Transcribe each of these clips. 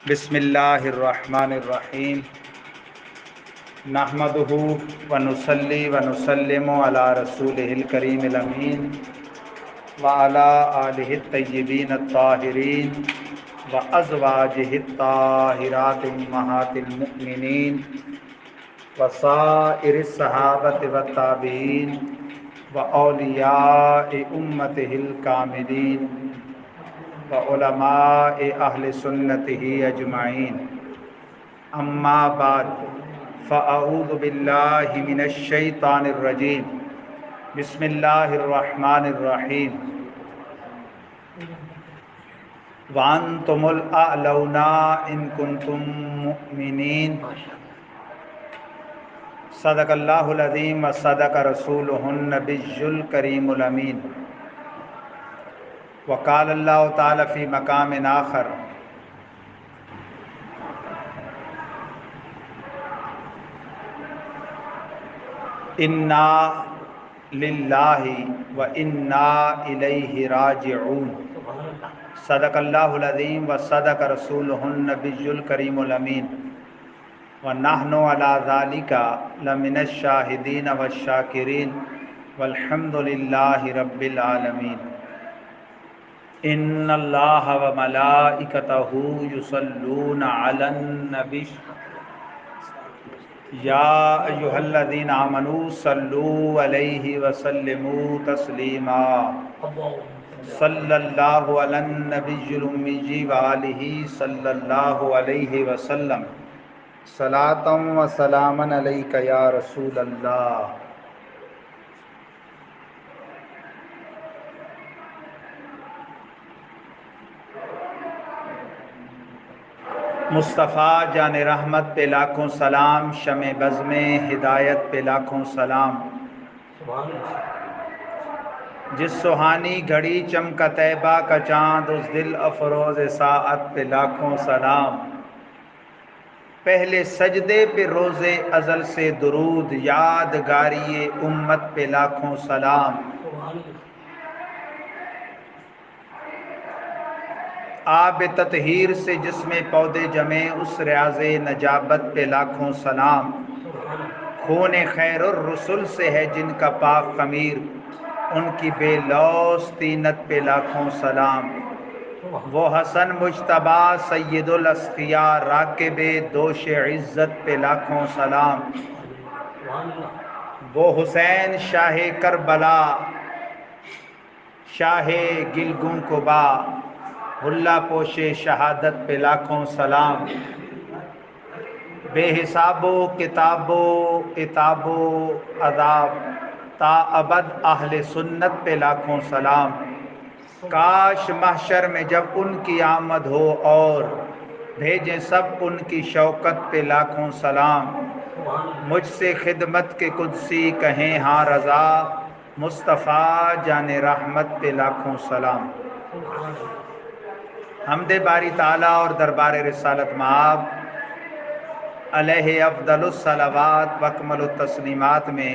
بسم اللہ الرحمن الرحیم نحمدہ ونصلی ونسلم علی رسولہ الکریم الامین وعلی آلہ الطیبین الطاہرین وازواجہ الطاہرات امہات المؤمنین وسائر الصحابۃ والتابعین واولیاء امتہ الکاملین وعلماء اہل سنتہ اجمعین اما بعد فاعوذ باللہ من الشیطان الرجیم بسم اللہ الرحمن الرحیم وانتم الاعلون ان کنتم مؤمنین صدق اللہ العظیم وصدق رسولہ النبی الکریم الامین وقال اللہ تعالی فی مقام آخر انا للہ و انا الیہ راجعون صدق اللہ العظیم وصدق رسولہ النبی الکریم الامین ونحن علی ذلک لمن الشاہدین والشاکرین والحمد للہ رب العالمین ان اللہ وملائکتہ یصلون علی النبی یا ایھا الذین آمنوا صلوا علیہ وسلموا تسلیما صلی اللہ علی النبی الامی وآلہ صلی اللہ علیہ وسلم صلاۃ و سلاما علیک یا رسول اللہ۔ مصطفیٰ جان رحمت پہ لاکھوں سلام، شمع بزم ہدایت پہ لاکھوں سلام، جس سہانی گھڑی چمکا طیبہ کا چاند اس دل افروز ساعت پہ لاکھوں سلام، پہلے سجدے پہ روز ازل سے درود، یادگاری امت پہ لاکھوں سلام، آب تطہیر سے جس میں پودے جمے اس ریاض نجابت پہ لاکھوں سلام، خون خیر الرسل سے ہے جن کا پاک خمیر ان کی بے لوث طینت پہ لاکھوں سلام، وہ حسن مجتبیٰ سید الاسقیاء راکب دوش عزت پہ لاکھوں سلام، وہ حسین شاہ کربلا شاہ گلگوں کوبا حلہ پوش شہادت پہ لاکھوں سلام، بے حساب و کتاب و عتاب و عذاب تا ابد اہل سنت پہ لاکھوں سلام، کاش محشر میں جب ان کی آمد ہو اور بھیجیں سب ان کی شوکت پہ لاکھوں سلام، مجھ سے خدمت کے قدسی کہیں ہاں رضا مصطفیٰ جان رحمت پہ لاکھوں سلام۔ حمد باری تعالیٰ اور دربار رسالت مآب علیہ افضل الصلوات و اکمل التسلیمات میں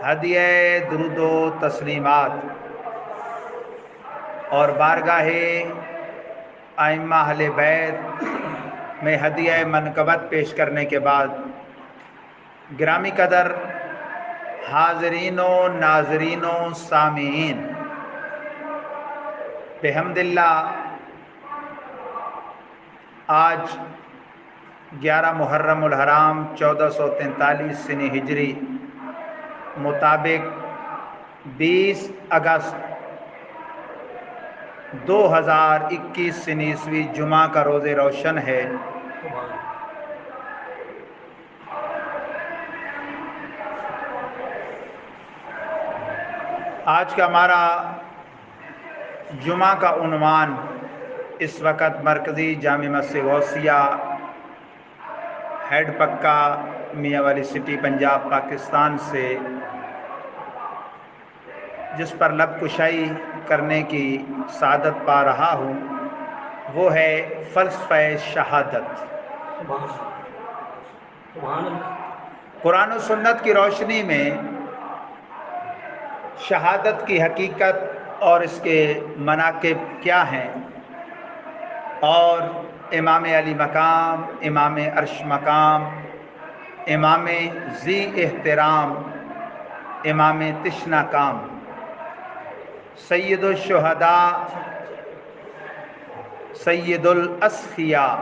ہدیہ درود و تسلیمات اور بارگاہ ائمہ اہل بیت میں ہدیہ منقبت پیش کرنے کے بعد گرامی قدر حاضرین و ناظرین و سامعین، بحمداللہ آج 11 محرم الحرام 1443 سنی ہجری مطابق 20 اگست 2021 سنی عیسوی جمعہ کا روز روشن ہے۔ آج کا ہمارا جمعہ کا عنوان اس وقت مرکزی جامع مسجد غوثیہ ہیڈ پکا میاں والی سٹی پنجاب پاکستان سے جس پر لب کشائی کرنے کی سعادت پا رہا ہوں وہ ہے فلسفہ شہادت۔ قرآن و سنت کی روشنی میں شہادت کی حقیقت اور اس کے مناقب کیا ہیں اور امام علی مقام، امام عرش مقام، امام ذی احترام، امام تشنا کام، سید الشہداء، سید الاسخیاء،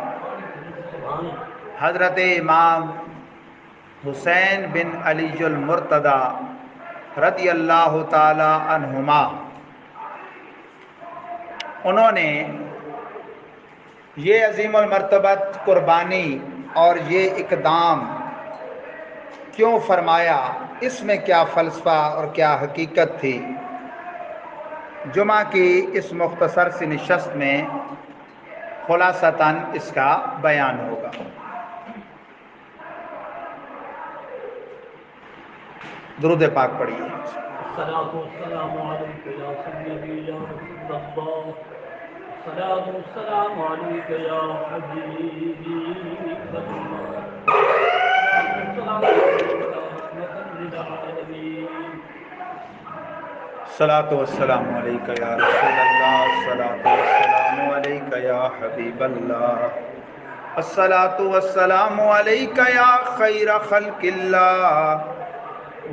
حضرت امام حسین بن علی المرتضی رضی اللہ تعالی عنہما، انہوں نے یہ عظیم المرتبت قربانی اور یہ اقدام کیوں فرمایا، اس میں کیا فلسفہ اور کیا حقیقت تھی، جمعہ کی اس مختصر سی نشست میں خلاصتاً اس کا بیان ہوگا۔ درود پاک پڑھیے۔ الصلاة والسلام عليك يا سيدي يا رسول الله، الصلاة والسلام عليك يا حبيب الله، الصلاة والسلام عليك رحمة للعالمين۔ الصلاة والسلام علیک یا رسول اللہ، الصلاة والسلام علیک یا حبیب اللہ، الصلاة والسلام علیک یا خیر خلق اللہ،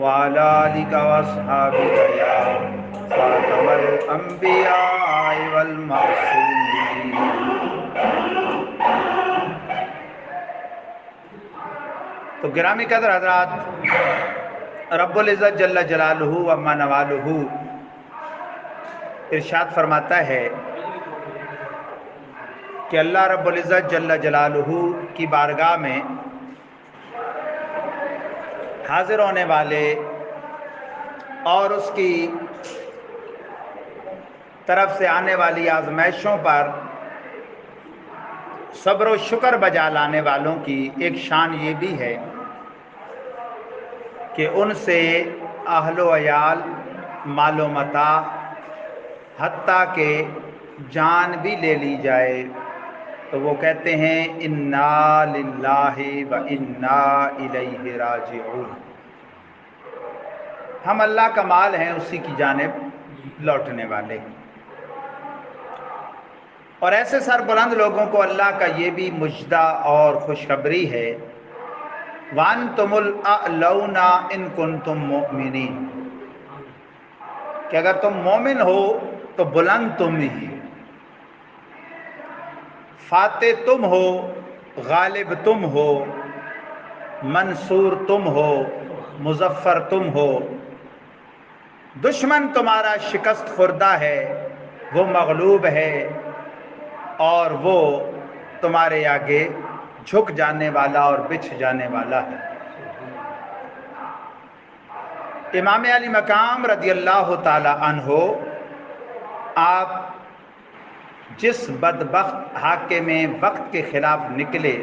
وعلی آلک واصحابک یا خاتم الانبیاء والمعصومین۔ تو گرامی قدر حضرات، رب العزت جل جلالہ و عما نوالہ ارشاد فرماتا ہے کہ اللہ رب العزت جل جلالہ کی بارگاہ میں حاضر ہونے والے اور اس کی طرف سے آنے والی آزمائشوں پر صبر و شکر بجا لانے والوں کی ایک شان یہ بھی ہے کہ ان سے اہل و عیال، مال و متاع، حتیٰ کہ جان بھی لے لی جائے تو وہ کہتے ہیں انا للہ و انا الیہ راجعون، ہم اللہ کا مال ہیں، اسی کی جانب لوٹنے والے۔ اور ایسے سربلند لوگوں کو اللہ کا یہ بھی مجدہ اور خوشخبری ہے وَأَنْتُمُ الْأَعْلَوْنَ إِن كُنتُم مُؤْمِنِينَ، کہ اگر تم مومن ہو تو بلند تم ہی، فاتح تم ہو، غالب تم ہو، منصور تم ہو، مظفر تم ہو، دشمن تمہارا شکست خوردہ ہے، وہ مغلوب ہے اور وہ تمہارے آگے جھک جانے والا اور بچھ جانے والا ہے۔ امام علی مقام رضی اللہ تعالی عنہ، آپ جس بدبخت حاکم وقت کے خلاف نکلے،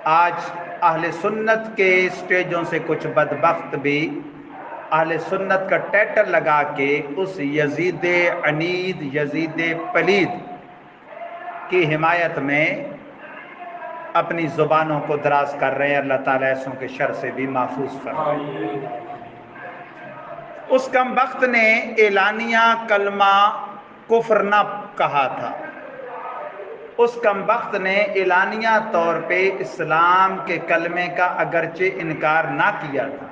آج اہل سنت کے اسٹیجوں سے کچھ بدبخت بھی اہل سنت کا ٹیٹر لگا کے اس یزید عنید، یزید پلید کی حمایت میں اپنی زبانوں کو دراز کر رہے ہیں۔ اللہ تعالیٰ ایسوں کے شر سے بھی محفوظ فرمائے۔ اس کم بخت نے اعلانیہ کلمہ کفر نہ کہا تھا، اس کم بخت نے اعلانیہ طور پہ اسلام کے کلمے کا اگرچہ انکار نہ کیا تھا،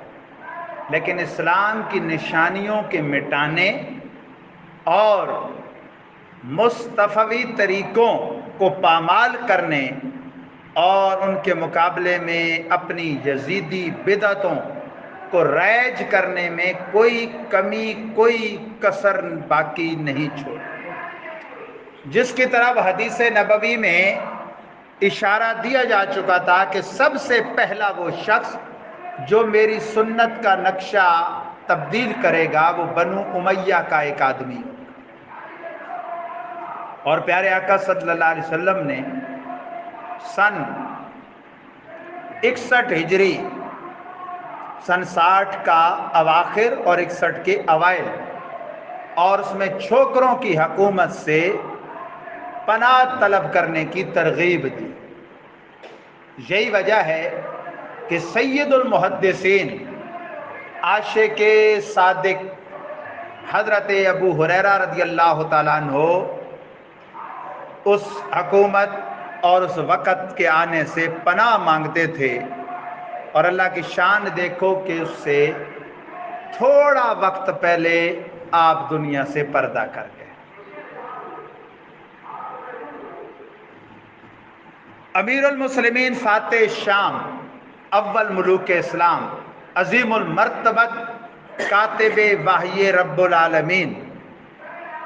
لیکن اسلام کی نشانیوں کے مٹانے اور مصطفوی طریقوں کو پامال کرنے اور ان کے مقابلے میں اپنی یزیدی بدعتوں کو رائج کرنے میں کوئی کمی، کوئی کسر باقی نہیں چھوڑ، جس کی طرف حدیث نبوی میں اشارہ دیا جا چکا تھا کہ سب سے پہلا وہ شخص جو میری سنت کا نقشہ تبدیل کرے گا وہ بنو امیہ کا ایک آدمی، اور پیارے آقا صلی اللہ علیہ وسلم نے سن 61 ہجری، سن 60 کا اواخر اور 61 کے اوائل، اور اس میں چھوکروں کی حکومت سے پناہ طلب کرنے کی ترغیب دی۔ یہی وجہ ہے کہ سید المحدثین، عاشق صادق حضرت ابو ہریرہ رضی اللہ تعالیٰ عنہ، اس حکومت اور اس وقت کے آنے سے پناہ مانگتے تھے، اور اللہ کی شان دیکھو کہ اس سے تھوڑا وقت پہلے آپ دنیا سے پردہ کر گئے۔ امیر المسلمین فاتح شام، اول ملوک اسلام، عظیم المرتبت، کاتب وحی رب العالمین،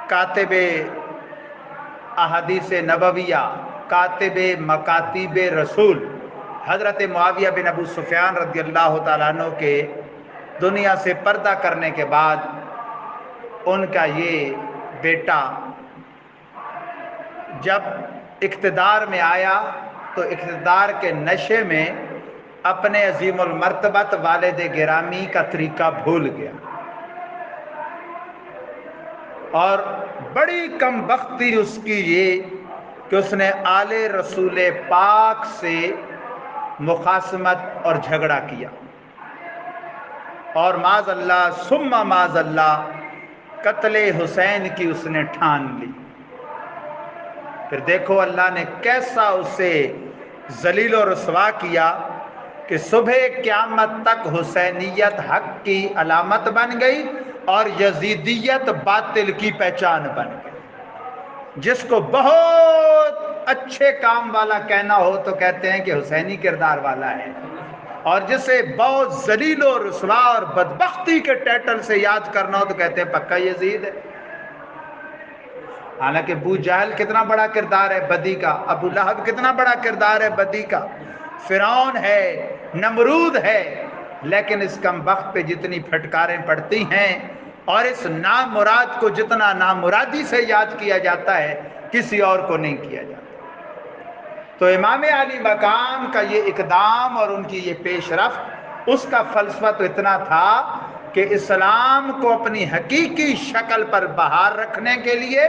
کاتب احادیث نبویہ، کاتب مکاتیب رسول، حضرت معاویہ بن ابو سفیان رضی اللہ تعالیٰ عنہ کے دنیا سے پردہ کرنے کے بعد ان کا یہ بیٹا جب اقتدار میں آیا تو اقتدار کے نشے میں اپنے عظیم المرتبت والد گرامی کا طریقہ بھول گیا، اور بڑی کم بختی اس کی یہ کہ اس نے آل رسول پاک سے مخاصمت اور جھگڑا کیا، اور معاذ اللہ ثم معاذ اللہ قتل حسین کی اس نے ٹھان لی۔ پھر دیکھو اللہ نے کیسا اسے ذلیل و رسوا کیا کہ صبح قیامت تک حسینیت حق کی علامت بن گئی اور یزیدیت باطل کی پہچان بن گئی۔ جس کو بہت اچھے کام والا کہنا ہو تو کہتے ہیں کہ حسینی کردار والا ہے، اور جسے بہت ذلیل و رسوا اور بدبختی کے ٹائٹل سے یاد کرنا ہو تو کہتے ہیں پکا یزید ہے۔ حالانکہ ابو جہل کتنا بڑا کردار ہے بدی کا، ابو لہب کتنا بڑا کردار ہے بدی کا، فرعون ہے، نمرود ہے، لیکن اس کم وقت پہ جتنی پھٹکاریں پڑتی ہیں اور اس نامراد کو جتنا نامرادی سے یاد کیا جاتا ہے کسی اور کو نہیں کیا جاتا۔ تو امام علی مقام کا یہ اقدام اور ان کی یہ پیش رفت، اس کا فلسفہ تو اتنا تھا کہ اسلام کو اپنی حقیقی شکل پر بحال رکھنے کے لیے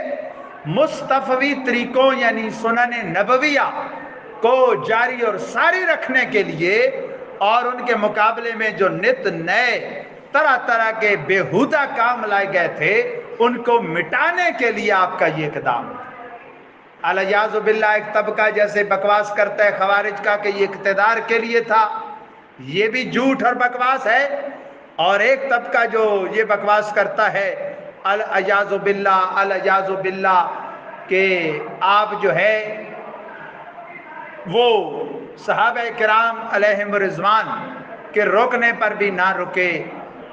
مصطفی طریقوں یعنی سنن نبویہ کو جاری اور ساری رکھنے کے لیے، اور ان کے مقابلے میں جو نت نئے طرح طرح کے بیہودہ کام لائے گئے تھے ان کو مٹانے کے لیے آپ کا یہ اقدام تھا۔ الیاذ باللہ ایک طبقہ جیسے بکواس کرتا ہے خوارج کا کہ یہ اقتدار کے لیے تھا، یہ بھی جھوٹ اور بکواس ہے، اور ایک طبقہ جو یہ بکواس کرتا ہے الیاذ باللہ کہ آپ جو ہے وہ صحابہ کرام علیہم رضوان کے روکنے پر بھی نہ رکے،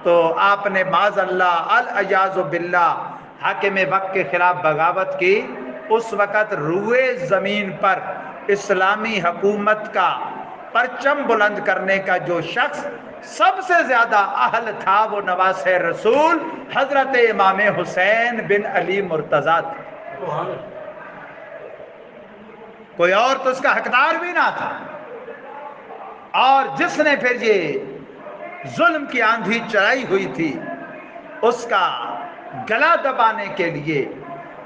تو آپ نے معاذ اللہ الیاذ باللہ حاکم وقت کے خلاف بغاوت کی۔ اس وقت روئے زمین پر اسلامی حکومت کا پرچم بلند کرنے کا جو شخص سب سے زیادہ اہل تھا وہ نواسہ رسول حضرت امام حسین بن علی مرتضیٰ تھے، کوئی اور تو اس کا حقدار بھی نہ تھا۔ اور جس نے پھر یہ ظلم کی آندھی چلائی ہوئی تھی اس کا گلا دبانے کے لیے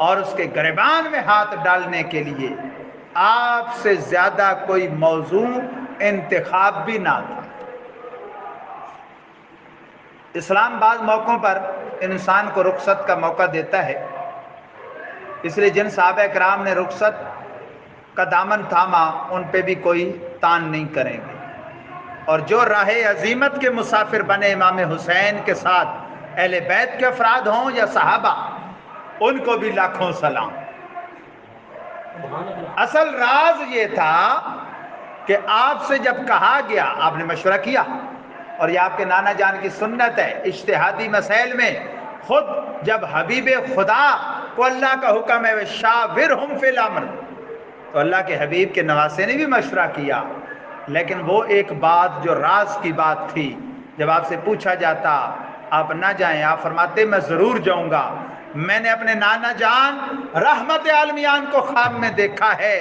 اور اس کے گریبان میں ہاتھ ڈالنے کے لیے آپ سے زیادہ کوئی موضوع انتخاب بھی نہ تھا۔ اسلام بعض موقعوں پر انسان کو رخصت کا موقع دیتا ہے، اس لیے جن صحابہ کرام نے رخصت کا دامن تھاما ان پہ بھی کوئی تان نہیں کریں گے، اور جو راہ عزیمت کے مسافر بنے امام حسین کے ساتھ اہل بیت کے افراد ہوں یا صحابہ، ان کو بھی لاکھوں سلام۔ اصل راز یہ تھا کہ آپ سے جب کہا گیا آپ نے مشورہ کیا، اور یہ آپ کے نانا جان کی سنت ہے اجتہادی مسائل میں، خود جب حبیب خدا کو اللہ کا حکم ہے شاورہم فی الامر، تو اللہ کے حبیب کے نواسے نے بھی مشورہ کیا، لیکن وہ ایک بات جو راز کی بات تھی جب آپ سے پوچھا جاتا آپ نہ جائیں، آپ فرماتے میں ضرور جاؤں گا، میں نے اپنے نانا جان رحمت عالمیان کو خواب میں دیکھا ہے،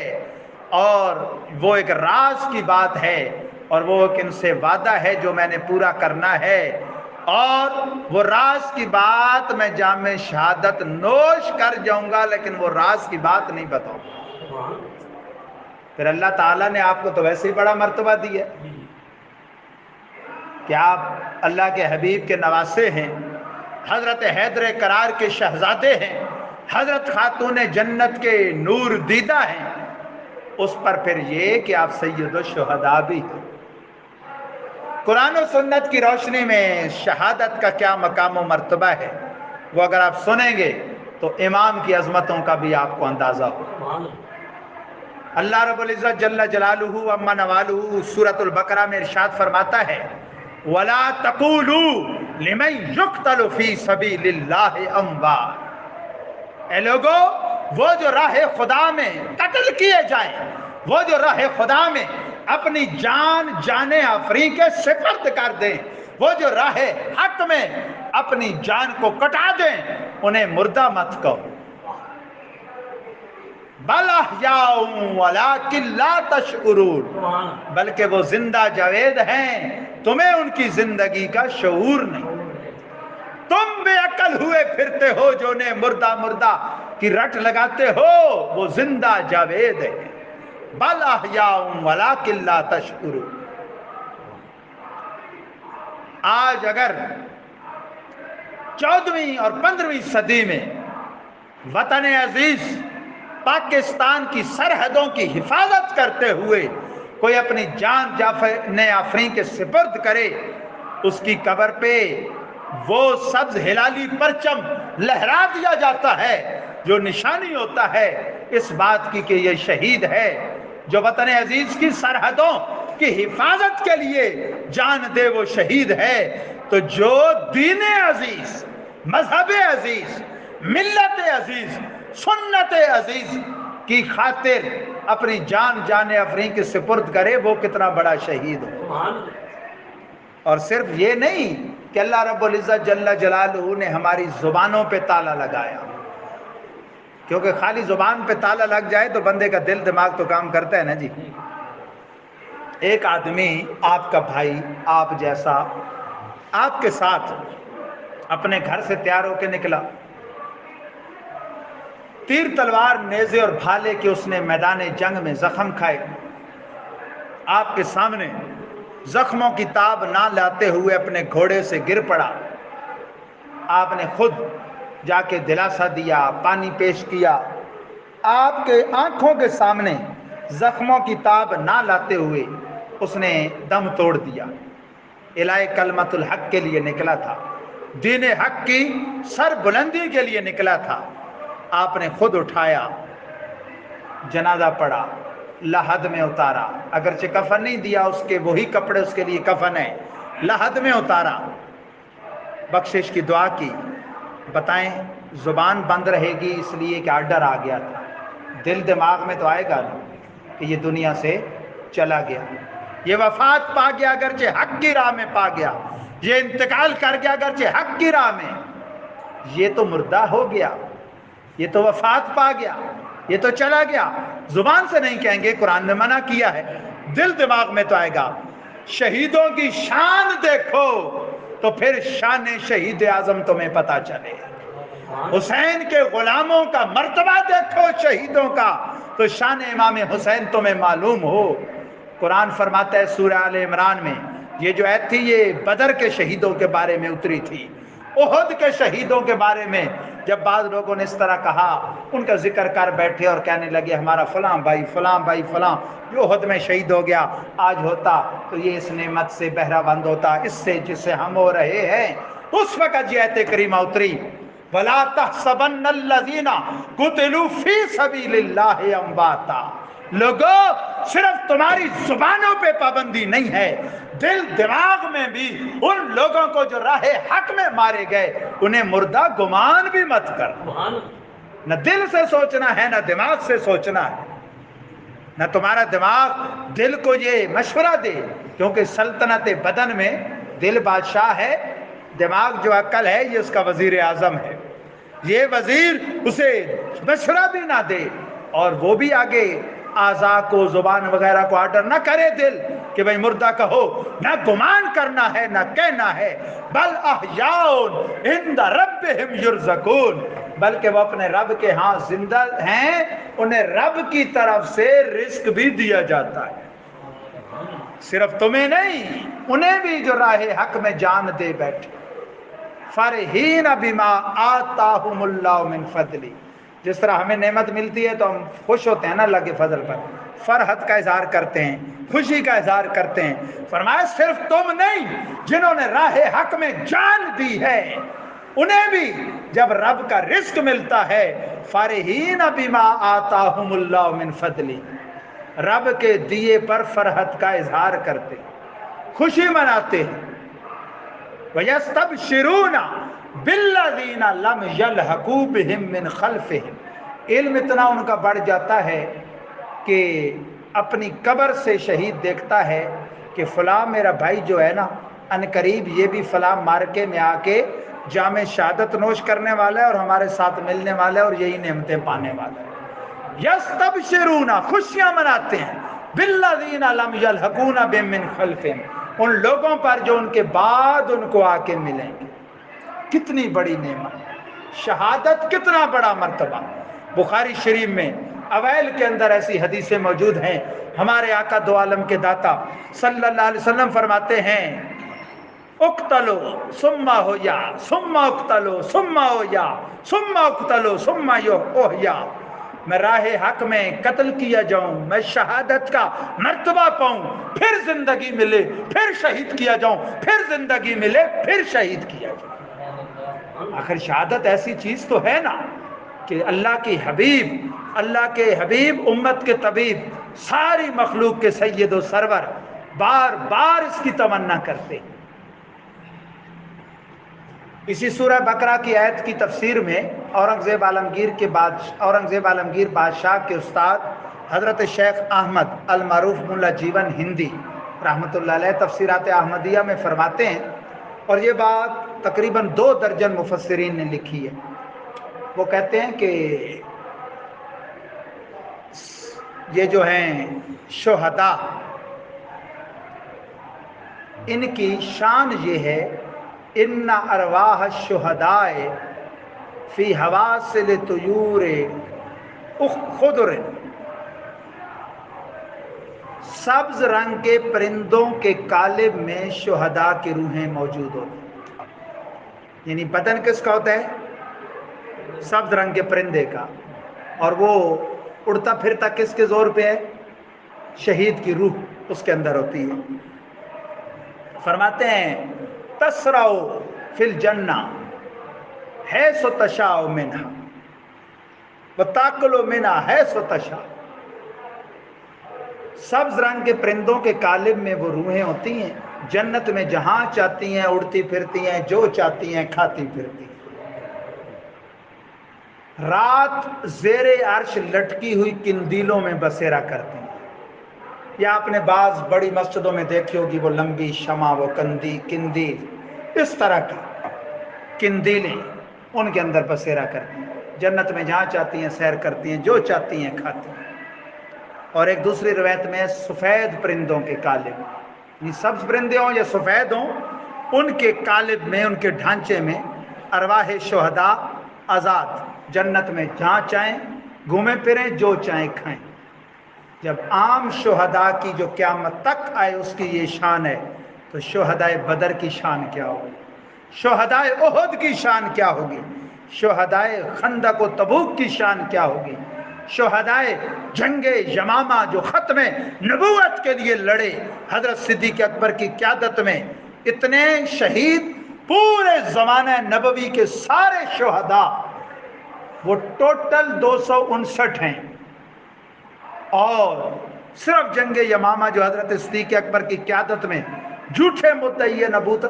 اور وہ ایک راز کی بات ہے، اور وہ ایک ان سے وعدہ ہے جو میں نے پورا کرنا ہے، اور وہ راز کی بات میں جام شہادت نوش کر جاؤں گا، لیکن وہ راز کی بات نہیں بتاؤں گا۔ پھر اللہ تعالیٰ نے آپ کو تو ویسے ہی بڑا مرتبہ دیا کہ آپ اللہ کے حبیب کے نواسے ہیں، حضرت حیدر کرار کے شہزادے ہیں، حضرت خاتون جنت کے نور دیدہ ہیں، اس پر پھر یہ کہ آپ سید الشہداء بھی ہیں۔ قرآن و سنت کی روشنی میں شہادت کا کیا مقام و مرتبہ ہے، وہ اگر آپ سنیں گے تو امام کی عظمتوں کا بھی آپ کو اندازہ ہو۔ اللہ رب العزت جل جلالہ عما نوالہ سورۃ البقرہ میں ارشاد فرماتا ہے وَلَا تَقُولُوا لِمَن يُقْتَلُ فِي سَبِيلِ اللَّهِ أَمْوَاتٌ، اے لوگو وہ جو راہ خدا میں قتل کیے جائیں، وہ جو راہ خدا میں اپنی جان جان آفرین کے سپرد کر دیں، وہ جو راہ حق میں اپنی جان کو کٹا دیں، انہیں مردہ مت کہو، بل احیاء ولکن لا تشعرون، بلکہ وہ زندہ جاوید ہیں، تمہیں ان کی زندگی کا شعور نہیں۔ تم بے عقل ہوئے پھرتے ہو جو انہیں مردہ مردہ کی رٹ لگاتے ہو، وہ زندہ جاوید ہے، بل احیاء ولکن لا تشعرون۔ آج اگر 14ویں اور 15ویں صدی میں وطن عزیز پاکستان کی سرحدوں کی حفاظت کرتے ہوئے کوئی اپنی جان جان آفرین کے سپرد کرے، اس کی قبر پہ وہ سبز ہلالی پرچم لہرا دیا جاتا ہے جو نشانی ہوتا ہے اس بات کی کہ یہ شہید ہے، جو وطن عزیز کی سرحدوں کی حفاظت کے لیے جان دے وہ شہید ہے۔ تو جو دین عزیز، مذہب عزیز، ملت عزیز، سنت عزیز کی خاطر اپنی جان جان آفرین کے سپرد کرے، وہ کتنا بڑا شہید ہو۔ اور صرف یہ نہیں کہ اللہ رب العزت جل جلالہ نے ہماری زبانوں پہ تالا لگایا، کیونکہ خالی زبان پہ تالا لگ جائے تو بندے کا دل دماغ تو کام کرتا ہے نا جی۔ ایک آدمی آپ کا بھائی، آپ جیسا، آپ کے ساتھ اپنے گھر سے تیار ہو کے نکلا، تیر تلوار نیزے اور بھالے کے اس نے میدان جنگ میں زخم کھائے، آپ کے سامنے زخموں کی تاب نہ لاتے ہوئے اپنے گھوڑے سے گر پڑا، آپ نے خود جا کے دلاسا دیا، پانی پیش کیا، آپ کے آنکھوں کے سامنے زخموں کی تاب نہ لاتے ہوئے اس نے دم توڑ دیا، الہ کلمت الحق کے لیے نکلا تھا، دین حق کی سر بلندی کے لیے نکلا تھا، آپ نے خود اٹھایا، جنازہ پڑھا، لحد میں اتارا، اگرچہ کفن نہیں دیا، اس کے وہی کپڑے اس کے لیے کفن ہے، لحد میں اتارا، بخشش کی دعا کی۔ بتائیں زبان بند رہے گی اس لیے کہ آرڈر آ گیا تھا، دل دماغ میں تو آئے گا نا کہ یہ دنیا سے چلا گیا، یہ وفات پا گیا، اگرچہ حق کی راہ میں پا گیا، یہ انتقال کر گیا اگرچہ حق کی راہ میں، یہ تو مردہ ہو گیا، یہ تو وفات پا گیا، یہ تو چلا گیا۔ زبان سے نہیں کہیں گے، قرآن نے منع کیا ہے، دل دماغ میں تو آئے گا۔ شہیدوں کی شان دیکھو تو پھر شان شہید اعظم تمہیں پتہ چلے، حسین کے غلاموں کا مرتبہ دیکھو شہیدوں کا تو شان امام حسین تمہیں معلوم ہو۔ قرآن فرماتا ہے سورہ آل عمران میں، یہ جو آیت تھی یہ بدر کے شہیدوں کے بارے میں اتری تھی، احد کے شہیدوں کے بارے میں جب بعض لوگوں نے اس طرح کہا، ان کا ذکر کر بیٹھے اور کہنے لگے ہمارا فلاں بھائی فلاں بھائی فلاں جو احد میں شہید ہو گیا، آج ہوتا تو یہ اس نعمت سے بہرہ بند ہوتا، اس سے جس سے ہم ہو رہے ہیں۔ اس وقت یہ آیت کریمہ اتری وَلَا تَحْسَبَنَّ الَّذِينَ قُتِلُوا فِي سَبِيلِ اللَّهِ أَمْوَاتًا۔ لوگو صرف تمہاری زبانوں پہ پابندی نہیں ہے، دل دماغ میں بھی ان لوگوں کو جو راہ حق میں مارے گئے انہیں مردہ گمان بھی مت کر۔ نہ دل سے سوچنا ہے نہ دماغ سے سوچنا ہے، نہ تمہارا دماغ دل کو یہ مشورہ دے، کیونکہ سلطنت بدن میں دل بادشاہ ہے، دماغ جو عقل ہے یہ اس کا وزیر اعظم ہے، یہ وزیر اسے مشورہ بھی نہ دے اور وہ بھی آگے اعضاء کو زبان وغیرہ کو آرڈر نہ کرے دل کہ بھئی مردہ کہو، نہ گمان کرنا ہے نہ کہنا ہے، بل احیاء عند ربہم یرزقون، بلکہ وہ اپنے رب کے ہاں زندہ ہیں، انہیں رب کی طرف سے رزق بھی دیا جاتا ہے، صرف تمہیں نہیں، انہیں بھی جو راہ حق میں جان دے بیٹھے۔ فرحین بما آتاہم اللہ من فضلی، جس طرح ہمیں نعمت ملتی ہے تو ہم خوش ہوتے ہیں نا اللہ کے فضل پر، فرحت کا اظہار کرتے ہیں، خوشی کا اظہار کرتے ہیں۔ فرمایا صرف تم نہیں، جنہوں نے راہ حق میں جان دی ہے انہیں بھی جب رب کا رزق ملتا ہے فارحین بما آتاہم اللہ من فضلی، رب کے دیے پر فرحت کا اظہار کرتے، خوشی مناتے ہیں۔ وَيَسْتَبْشِرُونَ بِالَّذِينَ لَمْ يَلْحَقُوا بِهِمْ مِنْ خَلْفِهِمْ، علم اتنا ان کا بڑھ جاتا ہے کہ اپنی قبر سے شہید دیکھتا ہے کہ فلاں میرا بھائی جو ہے نا ان قریب یہ بھی فلاں مارکے میں آ کے جام شہادت نوش کرنے والا ہے اور ہمارے ساتھ ملنے والا ہے اور یہی نعمتیں پانے والا ہے۔ یستبشرون، خوشیاں مناتے ہیں، بالذین لم یلحقون بہم من خلفہم، ان لوگوں پر جو ان کے بعد ان کو آ کے ملیں گے۔ کتنی بڑی نعمت، شہادت کتنا بڑا مرتبہ۔ بخاری شریف میں اوائل کے اندر ایسی حدیثیں موجود ہیں، ہمارے آقا دو عالم کے داتا صلی اللہ علیہ وسلم فرماتے ہیں اقتلو ثم احیا ثم اقتلو ثم احیا ثم اقتلو ثم احیا، میں راہ حق میں قتل کیا جاؤں، میں شہادت کا مرتبہ پاؤں، پھر زندگی ملے، پھر شہید کیا جاؤں، پھر زندگی ملے، پھر شہید کیا جاؤں۔ آخر شہادت ایسی چیز تو ہے نا کہ اللہ کے حبیب امت کے طبیب، ساری مخلوق کے سید و سرور بار بار اس کی تمنا کرتے ہیں۔ اسی سورہ بقرہ کی آیت کی تفسیر میں اورنگزیب عالمگیر بادشاہ کے استاد حضرت شیخ احمد المعروف ملا جیون ہندی رحمۃ اللہ علیہ تفسیرات احمدیہ میں فرماتے ہیں، اور یہ بات تقریباً 2 درجن مفسرین نے لکھی ہے۔ وہ کہتے ہیں کہ یہ جو ہیں شہداء، ان کی شان یہ ہے ان ارواح الشہداء فی حواسل طیور خضر، سبز رنگ کے پرندوں کے قالب میں شہداء کی روحیں موجود ہوتی، یعنی بدن کس کا ہوتا ہے؟ سبز رنگ کے پرندے کا، اور وہ اڑتا پھرتا کس کے زور پہ ہے؟ شہید کی روح اس کے اندر ہوتی ہے۔ فرماتے ہیں تسرع فی الجنہ حیث تشاء منہا وتاکل منہا حیث تشاء، سبز رنگ کے پرندوں کے قالب میں وہ روحیں ہوتی ہیں، جنت میں جہاں چاہتی ہیں اڑتی پھرتی ہیں، جو چاہتی ہیں کھاتی پھرتی ہیں۔ رات زیر عرش لٹکی ہوئی قندیلوں میں بسیرا کرتی ہیں، یا آپ نے بعض بڑی مسجدوں میں دیکھی ہوگی وہ لمبی شمع، وہ قندیل اس طرح کی قندیلیں ان کے اندر بسیرا کرتی ہیں، جنت میں جہاں چاہتی ہیں سیر کرتی ہیں، جو چاہتی ہیں کھاتی ہیں۔ اور ایک دوسری روایت میں سفید پرندوں کے قالب، یعنی سبز پرندے ہوں یا سفید ہوں، ان کے قالب میں، ان کے ڈھانچے میں ارواح شہداء آزاد، جنت میں جہاں چاہیں گھومیں پھریں، جو چاہیں کھائیں۔ جب عام شہداء کی جو قیامت تک آئے اس کی یہ شان ہے، تو شہداء بدر کی شان کیا ہوگی، شہداء احد کی شان کیا ہوگی، شہداء خندق و تبوک کی شان کیا ہوگی، شہداء جنگ یمامہ جو ختم نبوت کے لیے لڑے حضرت صدیق اکبر کی قیادت میں، اتنے شہید پورے زمانہ نبوی کے سارے شہداء وہ ٹوٹل 259 ہیں، اور صرف جنگ یمامہ جو حضرت صدیق اکبر کی قیادت میں جھوٹے مدعی نبوت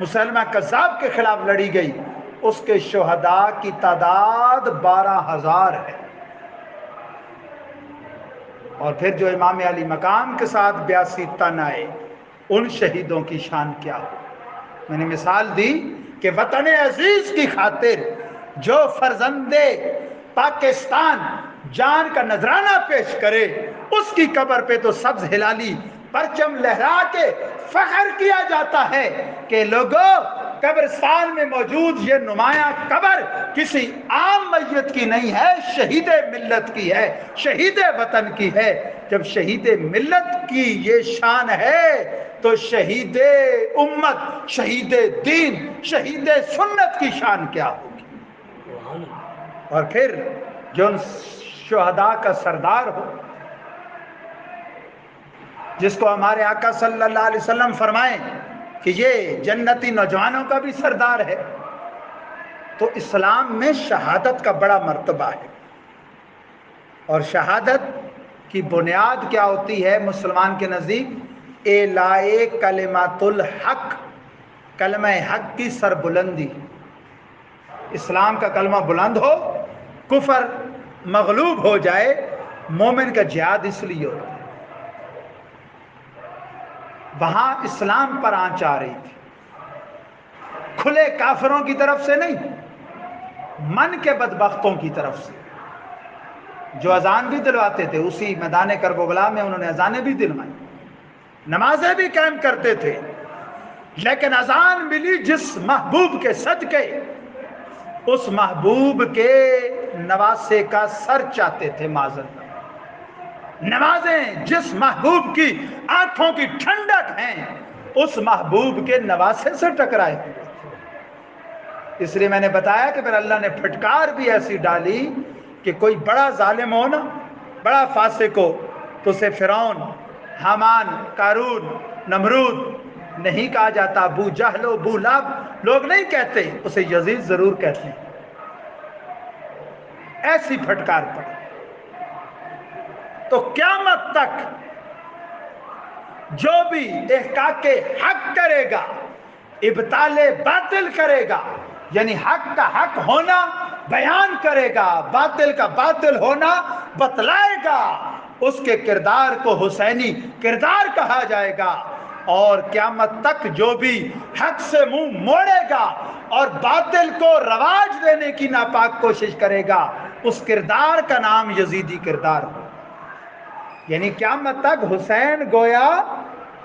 مسلمہ کذاب کے خلاف لڑی گئی، اس کے شہداء کی تعداد 12,000 ہے۔ اور پھر جو امام علی مقام کے ساتھ 82 تن آئے، ان شہیدوں کی شان کیا ہو۔ میں نے مثال دی کہ وطن عزیز کی خاطر جو فرزند پاکستان جان کا نذرانہ پیش کرے، اس کی قبر پہ تو سبز ہلالی پرچم لہرا کے فخر کیا جاتا ہے کہ لوگوں، قبرستان میں موجود یہ نمایاں قبر کسی عام میت کی نہیں ہے، شہید ملت کی ہے، شہید وطن کی ہے۔ جب شہید ملت کی یہ شان ہے تو شہید امت، شہید دین، شہید سنت کی شان کیا ہوگی؟ اور پھر جو ان شہداء کا سردار ہو، جس کو ہمارے آقا صلی اللہ علیہ وسلم فرمائیں کہ یہ جنتی نوجوانوں کا بھی سردار ہے، تو اسلام میں شہادت کا بڑا مرتبہ ہے۔ اور شہادت کی بنیاد کیا ہوتی ہے مسلمان کے نزدیک؟ اعلاء کلمۃ الحق، کلمہ حق کی سربلندی۔ اسلام کا کلمہ بلند ہو، کفر مغلوب ہو جائے۔ مومن کا جہاد اس لیے ہوتا ہے، وہاں اسلام پر آنچ آ رہی تھی، کھلے کافروں کی طرف سے نہیں، من کے بدبختوں کی طرف سے، جو اذان بھی دلواتے تھے۔ اسی میدان کربلا میں انہوں نے اذانیں بھی دلوائی، نمازیں بھی قائم کرتے تھے، لیکن اذان ملی جس محبوب کے صدقے، اس محبوب کے نواسے کا سر چاہتے تھے معذرت۔ نمازیں جس محبوب کی آنکھوں کی ٹھنڈک ہیں، اس محبوب کے نواسے سے ٹکرائے ہوئے تھے۔ اس لیے میں نے بتایا کہ پھر اللہ نے پھٹکار بھی ایسی ڈالی کہ کوئی بڑا ظالم ہو نا، بڑا فاسق ہو، تو اسے فرعون، حامان، قارون، نمرود نہیں کہا جاتا، ابو جہل و ابو لہب لوگ نہیں کہتے، اسے یزید ضرور کہتے ہیں۔ ایسی پھٹکار پڑی تو قیامت تک جو بھی احقاق حق کرے گا، ابطال باطل کرے گا، یعنی حق کا حق ہونا بیان کرے گا، باطل کا باطل ہونا بتلائے گا، اس کے کردار کو حسینی کردار کہا جائے گا۔ اور قیامت تک جو بھی حق سے منہ موڑے گا اور باطل کو رواج دینے کی ناپاک کوشش کرے گا، اس کردار کا نام یزیدی کردار ہو۔ یعنی قیامت تک حسین گویا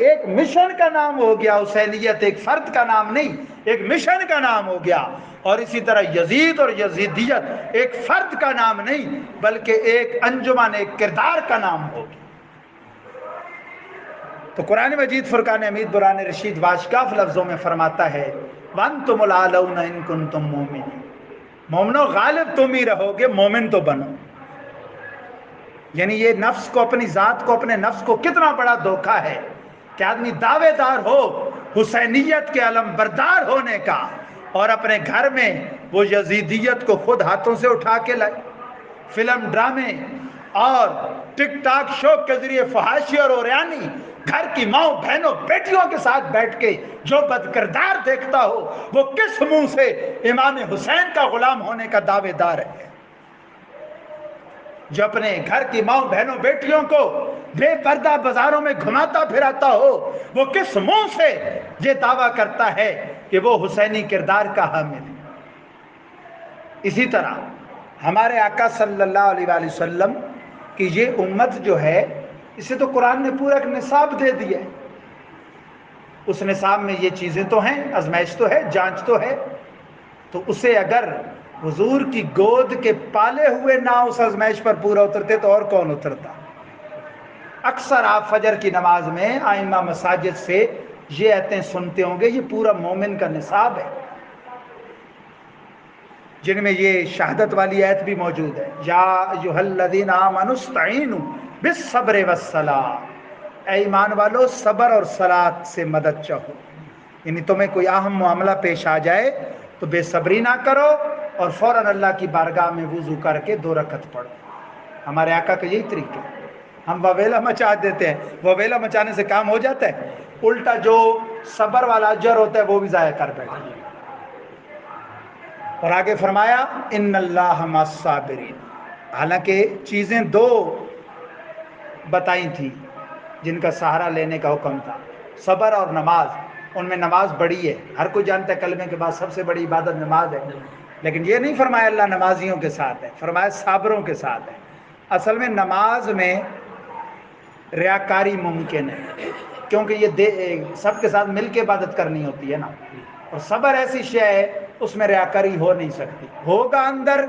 ایک مشن کا نام ہو گیا، حسینیت ایک فرد کا نام نہیں، ایک مشن کا نام ہو گیا۔ اور اسی طرح یزید اور یزیدیت ایک فرد کا نام نہیں، بلکہ ایک انجمن، ایک کردار کا نام ہوگی۔ تو قرآن مجید فرقان حمید برہان رشید واشکاف لفظوں میں فرماتا ہے وَأَنْتُمُ الْأَعْلَوْنَ إِن كُنتُم مُؤْمِنِينَ، مومنو غالب تم ہی رہو گے، مومن تو بنو۔ یعنی یہ نفس کو، اپنی ذات کو، اپنے نفس کو کتنا بڑا دھوکہ ہے کہ آدمی دعوے دار ہو حسینیت کے علم بردار ہونے کا، اور اپنے گھر میں وہ یزیدیت کو خود ہاتھوں سے اٹھا کے لائے۔ فلم، ڈرامے اور ٹک ٹاک شو کے ذریعے فحاشی اور اوریانی گھر کی ماؤں، بہنوں، بیٹیوں کے ساتھ بیٹھ کے جو بدکردار دیکھتا ہو، وہ کس منہ سے امام حسین کا غلام ہونے کا دعوے دار ہے؟ جو اپنے گھر کی ماؤں، بہنوں، بیٹیوں کو بے پردہ بازاروں میں گھماتا پھراتا ہو، وہ کس منہ سے یہ دعویٰ کرتا ہے کہ وہ حسینی کردار کا حامل ہے؟ اسی طرح ہمارے آقا صلی اللہ علیہ وآلہ وسلم کی یہ امت جو ہے، اسے تو قرآن نے پورا ایک نصاب دے دیا ہے۔ اس نصاب میں یہ چیزیں تو ہیں، آزمائش تو ہے، جانچ تو ہے، تو اسے اگر حضور کی گود کے پالے ہوئے نہ اس آزمائش پر پورا اترتے تو اور کون اترتا؟ اکثر آپ فجر کی نماز میں آئمہ مساجد سے یہ آیتیں سنتے ہوں گے، یہ پورا مومن کا نصاب ہے، جن میں یہ شہادت والی آیت بھی موجود ہے، یا ایھا الذین آمنوا استعینوا بالصبر والصلاۃ، اے ایمان والو صبر اور صلاۃ سے مدد چاہو۔ یعنی تمہیں کوئی اہم معاملہ پیش آ جائے تو بے صبری نہ کرو اور فوراً اللہ کی بارگاہ میں وضو کر کے 2 رکعت پڑھو۔ ہمارے آقا کا یہی طریقہ ہے۔ ہم وویلا مچا دیتے ہیں، وویلا مچانے سے کام ہو جاتا ہے؟ الٹا جو صبر والا اجر ہوتا ہے وہ بھی ضائع کر بیٹھے۔ اور آگے فرمایا ان اللہ مع الصابرین، حالانکہ چیزیں 2 بتائی تھیں جن کا سہارا لینے کا حکم تھا، صبر اور نماز۔ ان میں نماز بڑی ہے، ہر کوئی جانتا ہے کلمے کے بعد سب سے بڑی عبادت نماز ہے، لیکن یہ نہیں فرمایا اللہ نمازیوں کے ساتھ ہے، فرمایا صابروں کے ساتھ ہے۔ اصل میں نماز میں ریاکاری ممکن ہے، کیونکہ یہ سب کے ساتھ مل کے عبادت کرنی ہوتی ہے نا، اور صبر ایسی شے ہے اس میں ریاکاری ہو نہیں سکتی۔ ہوگا اندر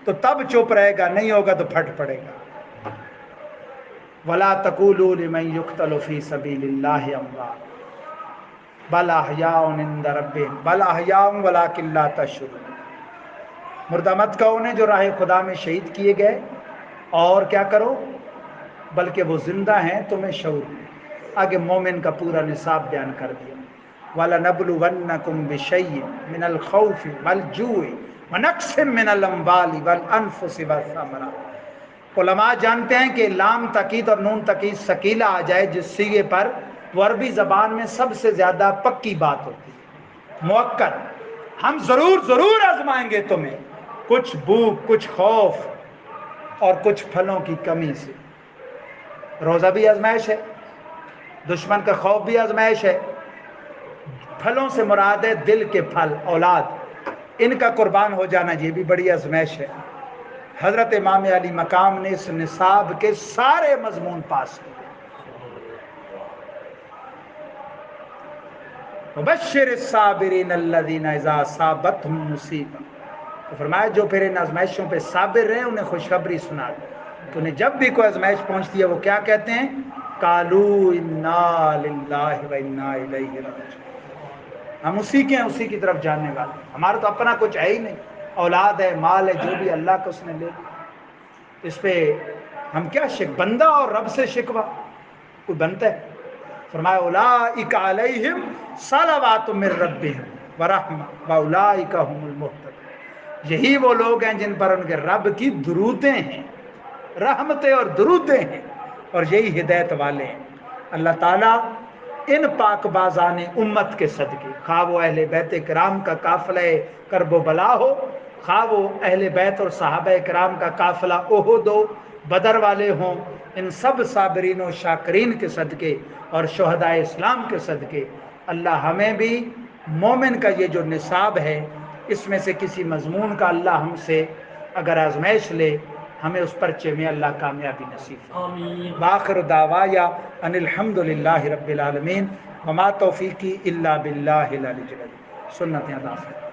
تو تب چپ رہے گا، نہیں ہوگا تو پھٹ پڑے گا۔ وَلَا تَقُولُوا لِمَن يُقْتَلُ فِي سَبِيلِ اللَّهِ أَمْوَاتٌ بَلْ أَحْيَاءٌ عِندَ رَبِّهِمْ بَلْ أَحْيَاءٌ وَلَٰكِن لَّا تَشْعُرُونَ۔ مردہ مت کہو انہیں جو راہ خدا میں شہید کیے گئے، اور کیا کرو بلکہ وہ زندہ ہیں تمہیں شعور میں۔ آگے مومن کا پورا نصاب بیان کر دیا۔ وَلَنَبْلُوَنَّكُمْ بِشَيْءٍ مِّنَ الْخَوْفِ وَالْجُوعِ وَنَقْصٍ مِّنَ الْأَمْوَالِ وَالْأَنفُسِ وَالثَّمَرَاتِ۔ علماء جانتے ہیں کہ لام تاکید اور نون تاکید ثقیلہ آ جائے جس صیغے پر، وہ عربی زبان میں سب سے زیادہ پکی بات ہوتی ہے، مؤکد۔ ہم ضرور آزمائیں گے تمہیں، کچھ بھوک، کچھ خوف اور کچھ پھلوں کی کمی سے۔ روزہ بھی آزمائش ہے، دشمن کا خوف بھی آزمائش ہے، پھلوں سے مراد ہے دل کے پھل، اولاد، ان کا قربان ہو جانا یہ بھی بڑی آزمائش ہے۔ حضرت امام علی مقام نے اس نصاب کے سارے مضمون پاس کیے۔ وَبَشِّرِ الصَّابِرِينَ الَّذِينَ اِذَا أَصَابَتْهُم مُّصِیبَۃٌ، تو فرمایا جو پھر ان آزمائشوں پہ صابر رہے انہیں خوشخبری سنا دو کہ انہیں جب بھی کوئی آزمائش پہنچتی ہے وہ کیا کہتے ہیں؟ قَالُوا إِنَّا لِلَّهِ وَإِنَّا إِلَيْهِ رَاجِعُونَ، ہم اسی کے ہیں، اسی کی طرف جاننے والے، ہمارا تو اپنا کچھ ہے ہی نہیں، اولاد ہے، مال ہے، جو بھی اللہ کا اس نے لے لیا، اس پہ ہم کیا بندہ اور رب سے شکوہ کوئی بنتا ہے؟ فرمایا اولئک علیہم صلوات من ربہم ورحمہ واولئک هم المہتدون، یہی وہ لوگ ہیں جن پر ان کے رب کی درودیں ہیں، رحمتیں اور درودیں ہیں، اور یہی ہدایت والے ہیں۔ اللہ تعالیٰ ان پاک بازان امت کے صدقے، خواہ وہ اہل بیت کرام کا قافلہ کرب و بلا ہو، خواہ وہ اہل بیت اور صحابہ کرام کا قافلہ احد و بدر والے ہوں، ان سب صابرین و شاکرین کے صدقے اور شہداء اسلام کے صدقے اللہ ہمیں بھی مومن کا یہ جو نصاب ہے اس میں سے کسی مضمون کا اللہ ہم سے اگر آزمائش لے ہمیں اس پرچے میں اللہ کامیابی نصیب فرمائے۔ آمین۔ بآخر دعوایا ان الحمد للہ رب العالمین وما توفیقی الا باللہ العلی العظیم۔ سنتیں ادا فرمائے۔